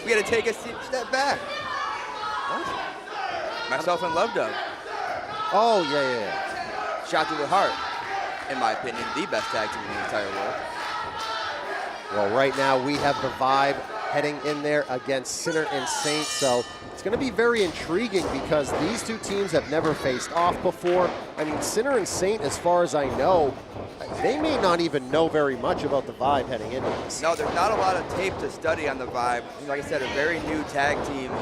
We got to take a step back. What? Myself and Love Dog. Oh, yeah. Shot through the heart. In my opinion, the best tag team in the entire world. Well, right now we have the Vibe heading in there against Sinner and Saint, so it's going to be very intriguing because these two teams have never faced off before. I mean, Sinner and Saint, as far as I know, they may not even know very much about the Vibe heading into this. No, there's not a lot of tape to study on the Vibe. Like I said, a very new tag team.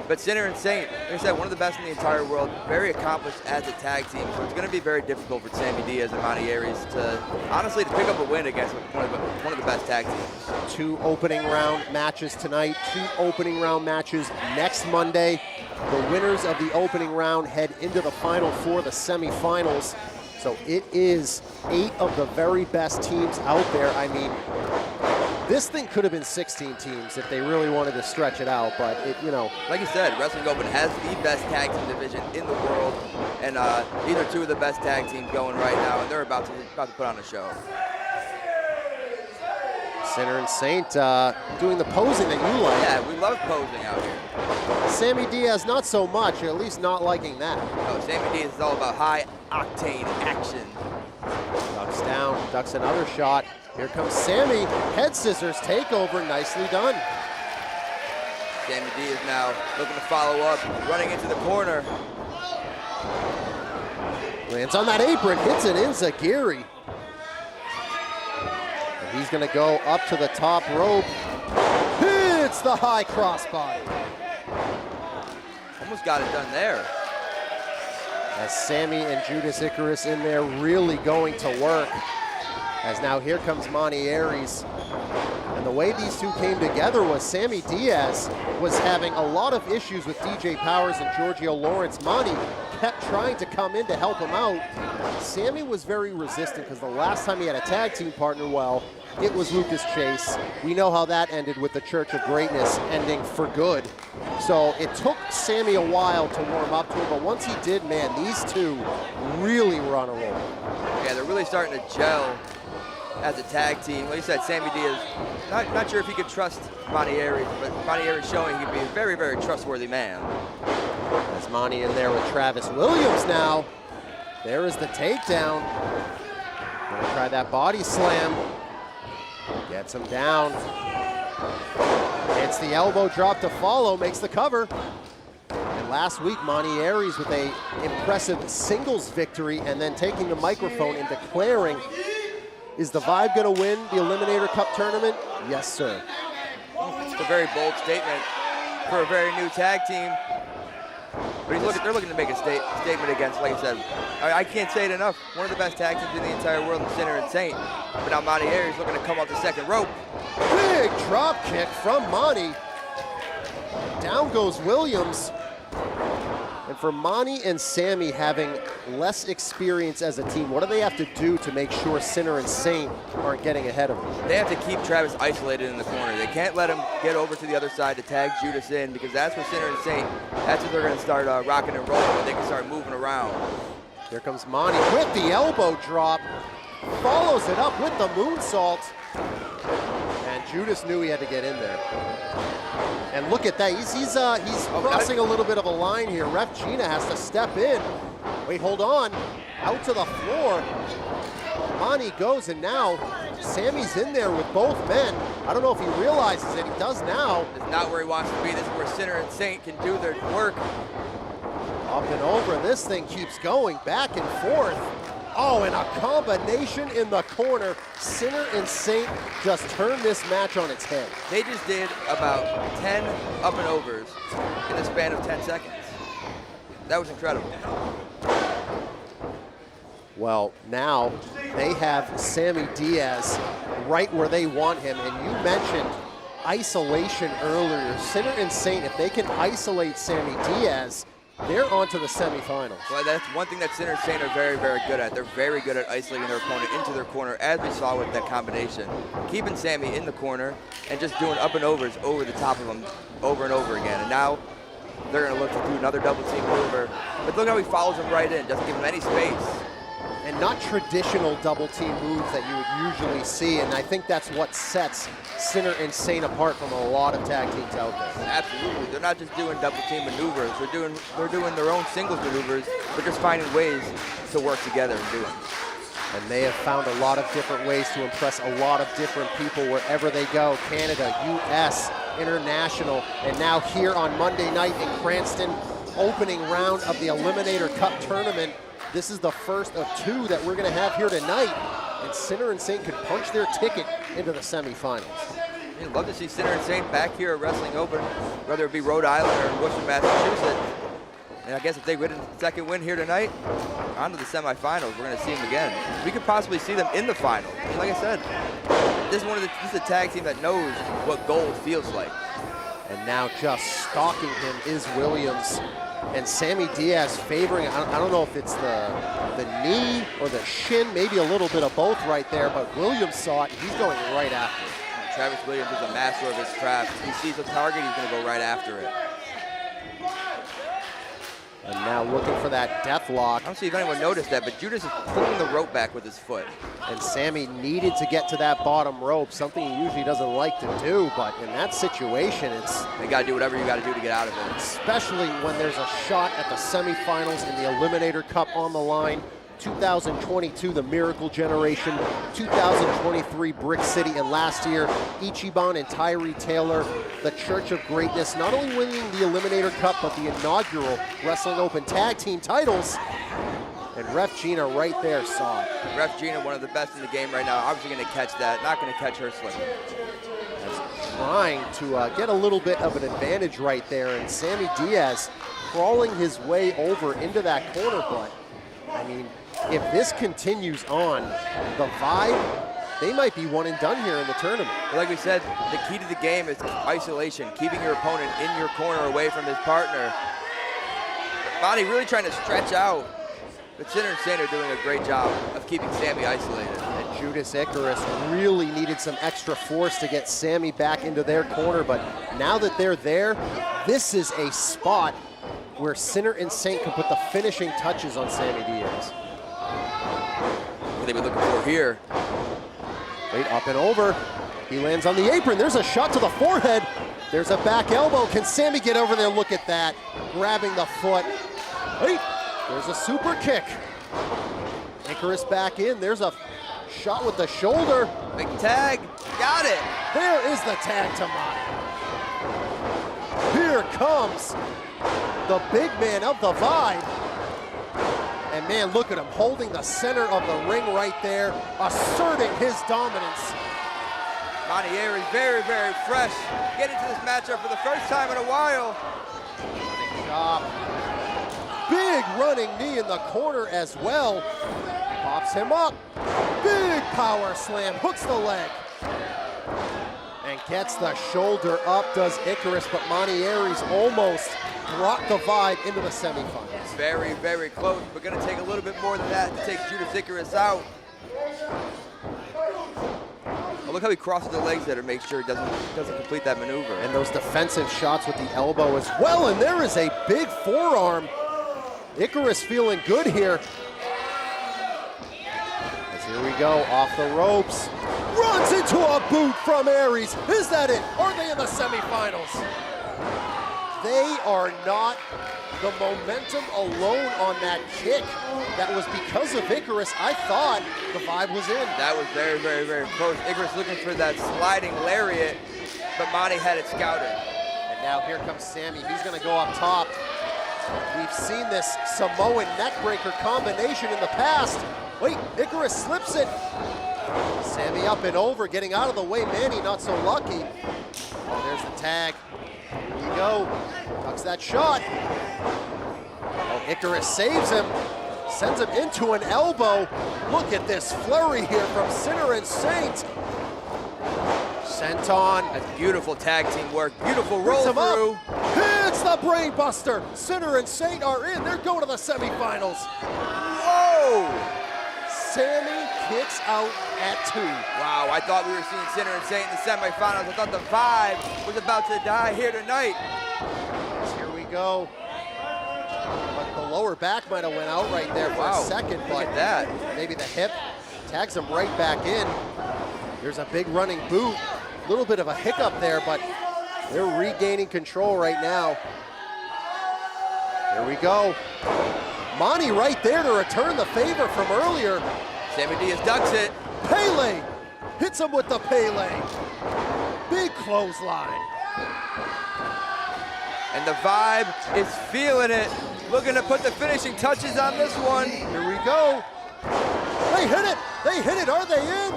But Sinner and Saint, like I said, one of the best in the entire world, very accomplished as a tag team. So it's going to be very difficult for Sammy Diaz and Ariez to, honestly, to pick up a win against one of the best tag teams. 2 opening round matches tonight, 2 opening round matches next Monday. The winners of the opening round head into the Final Four, the semifinals. So it is 8 of the very best teams out there. I mean, this thing could have been 16 teams if they really wanted to stretch it out, but it, you know. Like you said, Wrestling Open has the best tag team division in the world, and these are 2 of the best tag teams going right now, and they're about to put on a show. Sinner and Saint doing the posing that you like. Yeah, we love posing out here. Sammy Diaz, not so much, or at least not liking that. No, Sammy Diaz is all about high-octane action. Ducks down, ducks another shot. Here comes Sammy, head scissors takeover, nicely done. Sammy Diaz now looking to follow up, running into the corner. Lands on that apron, hits an enziguri. And he's gonna go up to the top rope. Hits the high crossbody. Almost got it done there. As Sammy and Judas Icarus in there really going to work. As now here comes Ariez. And the way these two came together was Sammy Diaz was having a lot of issues with DJ Powers and Giorgio Lawrence. Monty kept trying to come in to help him out. Sammy was very resistant because the last time he had a tag team partner, well, it was Lucas Chase. We know how that ended with the Church of Greatness ending for good. So it took Sammy a while to warm up to him, but once he did, man, these two really were on a roll. Yeah, they're really starting to gel as a tag team. Like you said, Sammy Diaz, not sure if he could trust Ariez, but Ariez showing he can be a very, very trustworthy man. There's Monty in there with Travis Williams now. There is the takedown. Gonna try that body slam. Gets him down. Hits the elbow drop to follow, makes the cover. And last week, Ariez with a impressive singles victory and then taking the microphone and declaring, is the Vibe gonna win the Eliminator Cup tournament? Yes, sir. It's a very bold statement for a very new tag team. But they're looking to make a statement against, like I said, I can't say it enough, one of the best tag teams in the entire world, Sinner and Saint. But now Ariez looking to come off the second rope. Big drop kick from Monty. Down goes Williams. And for Monty and Sammy having less experience as a team, what do they have to do to make sure Sinner and Saint aren't getting ahead of them? They have to keep Travis isolated in the corner. They can't let him get over to the other side to tag Judas in, because that's where Sinner and Saint, that's when they're going to start rocking and rolling, and they can start moving around. Here comes Monty with the elbow drop. Follows it up with the moonsault. And Judas knew he had to get in there. And look at that, he's crossing a little bit of a line here. Ref Gina has to step in. Wait, hold on. Out to the floor. Monty goes, and now Sammy's in there with both men. I don't know if he realizes it. He does now. It's not where he wants to be. This is where Sinner and Saint can do their work. Up and over. This thing keeps going back and forth. Oh, and a combination in the corner. Sinner and Saint just turned this match on its head. They just did about 10 up and overs in the span of 10 seconds. That was incredible. Well, now they have Sammy Diaz right where they want him. And you mentioned isolation earlier. Sinner and Saint, if they can isolate Sammy Diaz, they're on to the semifinals. Well, that's one thing that Sinner and Saint are very, very good at. They're very good at isolating their opponent into their corner, as we saw with that combination. Keeping Sammy in the corner and just doing up and overs over the top of him over and over again. And now they're going to look to do another double team maneuver. But look how he follows him right in, doesn't give him any space. and not traditional double team moves that you would usually see, and I think that's what sets Sinner and Saint apart from a lot of tag teams out there. Absolutely, they're not just doing double team maneuvers, they're doing their own singles maneuvers, they're just finding ways to work together and do it. And they have found a lot of different ways to impress a lot of different people wherever they go. Canada, US, international, and now here on Monday night in Cranston, opening round of the Eliminator Cup tournament. This is the first of two that we're gonna have here tonight, and Sinner and Saint could punch their ticket into the semifinals. I'd love to see Sinner and Saint back here at Wrestling Open, whether it be Rhode Island or in Worcester, Massachusetts. And I guess if they win a second win here tonight, on to the semifinals, we're going to see them again. We could possibly see them in the final. Like I said, this is a tag team that knows what gold feels like. And now just stalking him is Williams. And Sammy Diaz favoring, I don't know if it's the knee or the shin, maybe a little bit of both right there, but Williams saw it, and he's going right after it. Travis Williams is a master of his craft. He sees a target, he's going to go right after it. And now looking for that death lock. I don't see if anyone noticed that, but Judas is pulling the rope back with his foot. And Sammy needed to get to that bottom rope, something he usually doesn't like to do, but in that situation, you got to do whatever you got to do to get out of it. Especially when there's a shot at the semifinals in the Eliminator Cup on the line. 2022, the Miracle Generation, 2023, Brick City, and last year, Ichiban and Tyree Taylor, the Church of Greatness, not only winning the Eliminator Cup, but the inaugural Wrestling Open Tag Team titles. And Ref Gina right there saw it. Ref Gina, one of the best in the game right now, obviously going to catch that, not going to catch her slipping. Trying to get a little bit of an advantage right there, and Sammy Diaz crawling his way over into that corner, but I mean, if this continues on, the Vibe, they might be one and done here in the tournament. Well, like we said, the key to the game is isolation, keeping your opponent in your corner away from his partner. Monty really trying to stretch out, but Sinner and Saint are doing a great job of keeping Sammy isolated. And Judas Icarus really needed some extra force to get Sammy back into their corner, but now that they're there, this is a spot where Sinner and Saint can put the finishing touches on Sammy Diaz. What they be looking for here. Wait, up and over. He lands on the apron. There's a shot to the forehead. There's a back elbow. Can Sammy get over there? Look at that. Grabbing the foot. Wait, there's a super kick. Icarus back in. There's a shot with the shoulder. Big tag. Got it. There is the tag to Monty. Here comes the big man of the Vibe. And man, look at him holding the center of the ring right there, asserting his dominance. Monty Ariez very, very fresh. Getting to this matchup for the first time in a while. Good job. Big running knee in the corner as well. Pops him up. Big power slam, hooks the leg. And gets the shoulder up, does Icarus, but Monty Ariez almost brought the Vibe into the semifinals. Very, very close, but gonna take a little bit more than that to take Judas Icarus out. Oh, look how he crosses the legs there to make sure he doesn't complete that maneuver. And those defensive shots with the elbow as well, and there is a big forearm. Icarus feeling good here. As here we go, off the ropes. Runs into a boot from Ariez. Is that it? Are they in the semifinals? They are not. The momentum alone on that kick, that was because of Icarus. I thought the Vibe was in. That was very, very, very close. Icarus looking for that sliding lariat, but Monty had it scouted. And now here comes Sammy. He's going to go up top. We've seen this Samoan neckbreaker combination in the past. Wait, Icarus slips it. Sammy up and over, getting out of the way. Manny not so lucky. Oh, there's the tag. Here we go. Tucks that shot. Oh, Icarus saves him. Sends him into an elbow. Look at this flurry here from Sinner and Saint. Sent on. That's beautiful tag team work. Beautiful roll through. It's the brain buster. Sinner and Saint are in. They're going to the semifinals. Whoa! Sammy kicks out at 2. Wow, I thought we were seeing Sinner and Saint in the semifinals. I thought the Vibe was about to die here tonight. Here we go. But the lower back might have went out right there for a second, look but at that. maybe the hip tags him right back in. There's a big running boot. A little bit of a hiccup there, but they're regaining control right now. Here we go. Monty right there to return the favor from earlier. Sammy Diaz ducks it. Pele hits him with the Pele. Big clothesline. And the Vibe is feeling it. Looking to put the finishing touches on this one. Here we go. They hit it. They hit it. Are they in?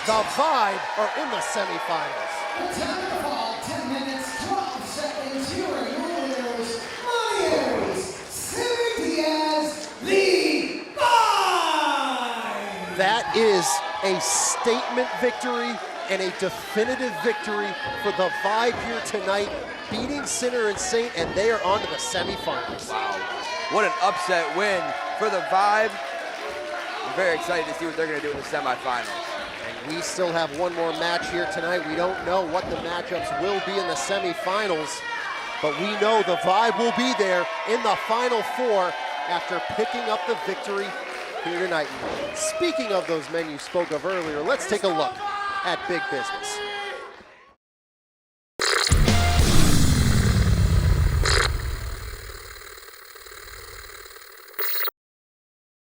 The Vibe are in the semifinals. The time to fall, 10 minutes, 12 seconds. You are your winners, Ariez, Sammy Diaz, the Vibe. That is a statement victory and a definitive victory for the Vibe here tonight, beating Sinner and Saint, and they are on to the semifinals. Wow. What an upset win for the Vibe. I'm very excited to see what they're going to do in the semifinals. We still have one more match here tonight. We don't know what the matchups will be in the semifinals, but we know the Vibe will be there in the Final Four after picking up the victory here tonight. Speaking of those men you spoke of earlier, let's take a look at Big Business.